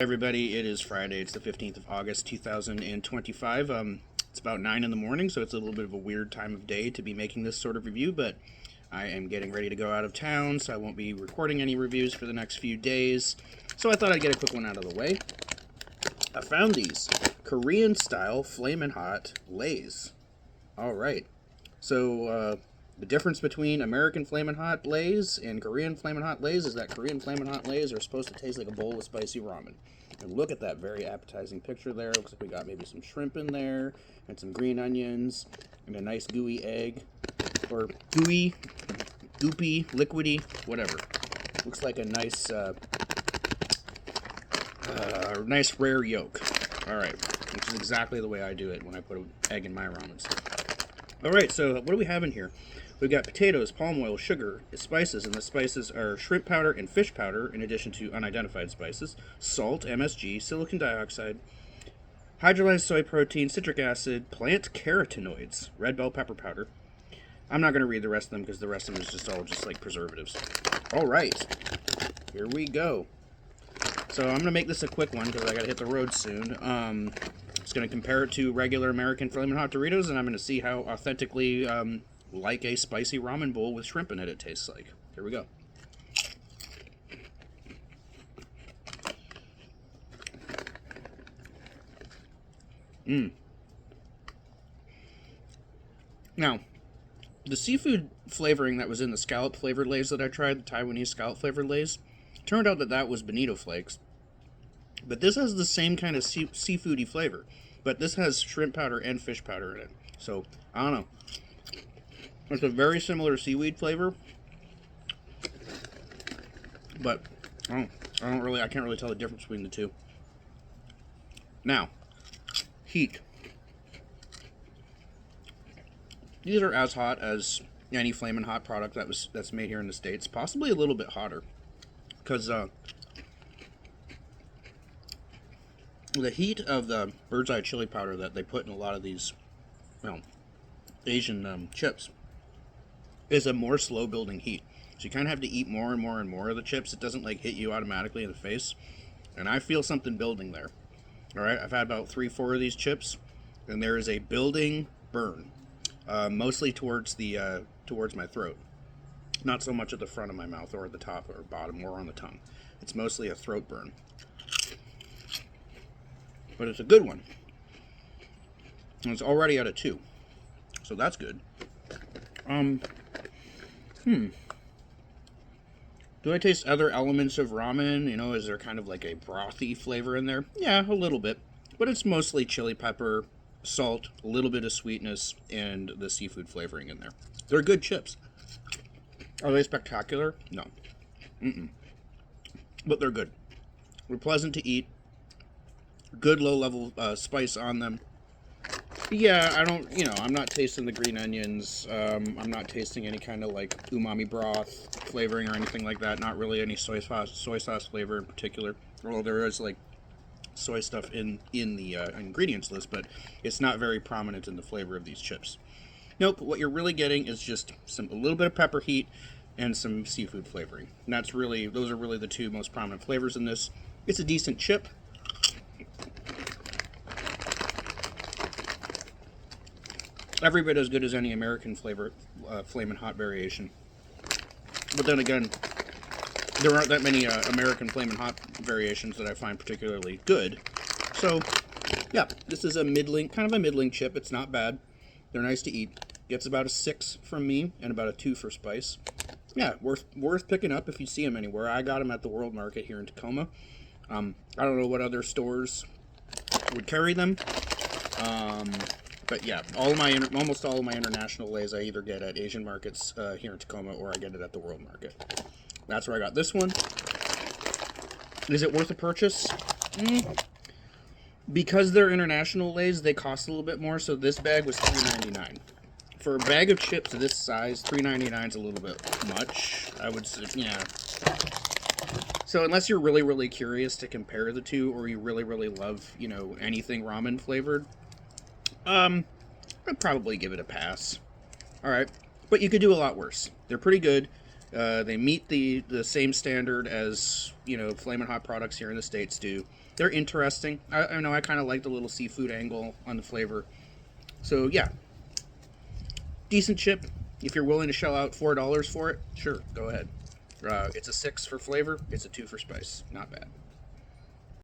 Everybody, it is Friday. It's the 15th of August, 2025. It's about 9 in the morning, so it's a little bit of a weird time of day to be making this sort of review, but I am getting ready to go out of town, so I won't be recording any reviews for the next few days. So I thought I'd get a quick one out of the way. I found these Korean-style Flamin' Hot Lays. Alright, so the difference between American Flamin' Hot Lays and Korean Flamin' Hot Lays is that Korean Flamin' Hot Lays are supposed to taste like a bowl of spicy ramen. And look at that very appetizing picture there. Looks like we got maybe some shrimp in there, and some green onions, and a nice gooey egg. Or gooey, goopy, liquidy, whatever. Looks like a nice rare yolk. Alright, which is exactly the way I do it when I put an egg in my ramen. Alright, so what do we have in here? We've got potatoes, palm oil, sugar, spices, and the spices are shrimp powder and fish powder, in addition to unidentified spices, salt, MSG, silicon dioxide, hydrolyzed soy protein, citric acid, plant carotenoids, red bell pepper powder. I'm not going to read the rest of them because the rest of them is just all like preservatives. Alright, here we go. So I'm going to make this a quick one because I got to hit the road soon. Just going to compare it to regular American Flamin' Hot Doritos, and I'm going to see how authentically like a spicy ramen bowl with shrimp in it tastes like. Here we go. Now, the seafood flavoring that was in the scallop flavored Lays that I tried, the Taiwanese scallop flavored Lays, turned out that was bonito flakes. But this has the same kind of seafoody flavor. But this has shrimp powder and fish powder in it. So, I don't know. It's a very similar seaweed flavor. But, I can't really tell the difference between the two. Now, heat. These are as hot as any Flamin' Hot product that's made here in the States. Possibly a little bit hotter. Because, the heat of the bird's eye chili powder that they put in a lot of these, Asian chips is a more slow building heat. So you kind of have to eat more and more and more of the chips. It doesn't like hit you automatically in the face. And I feel something building there. Alright, I've had about 3-4 of these chips, and there is a building burn. Mostly towards my throat. Not so much at the front of my mouth or at the top or bottom or on the tongue. It's mostly a throat burn. But it's a good one. And it's already at a 2. So that's good. Do I taste other elements of ramen? Is there kind of like a brothy flavor in there? Yeah, a little bit. But it's mostly chili pepper, salt, a little bit of sweetness, and the seafood flavoring in there. They're good chips. Are they spectacular? No. But they're good. They're pleasant to eat. Good low-level spice on them. Yeah, I'm not tasting the green onions. I'm not tasting any kind of like umami broth flavoring or anything like that. Not really any soy sauce flavor in particular. Although there is like soy stuff in the ingredients list, but it's not very prominent in the flavor of these chips. Nope, what you're really getting is just a little bit of pepper heat and some seafood flavoring. And those are really the two most prominent flavors in this. It's a decent chip. Every bit as good as any American Flamin' Hot variation. But then again, there aren't that many American Flamin' Hot variations that I find particularly good. So, yeah, this is kind of a middling chip. It's not bad. They're nice to eat. Gets about a 6 from me and about a 2 for spice. Yeah, worth picking up if you see them anywhere. I got them at the World Market here in Tacoma. I don't know what other stores would carry them. But yeah, almost all of my international Lays I either get at Asian markets here in Tacoma or I get it at the World Market. That's where I got this one. Is it worth a purchase? Because they're international Lays, they cost a little bit more, so this bag was $3.99. For a bag of chips this size, $3.99 is a little bit much, I would say, yeah. So unless you're really, really curious to compare the two, or you really, really love, anything ramen flavored, I'd probably give it a pass. Alright, but you could do a lot worse. They're pretty good. They meet the same standard as, Flamin' Hot products here in the States do. They're interesting. I know I kind of like the little seafood angle on the flavor. So yeah, decent chip. If you're willing to shell out $4 for it, sure, go ahead. It's a 6 for flavor. It's a 2 for spice. Not bad.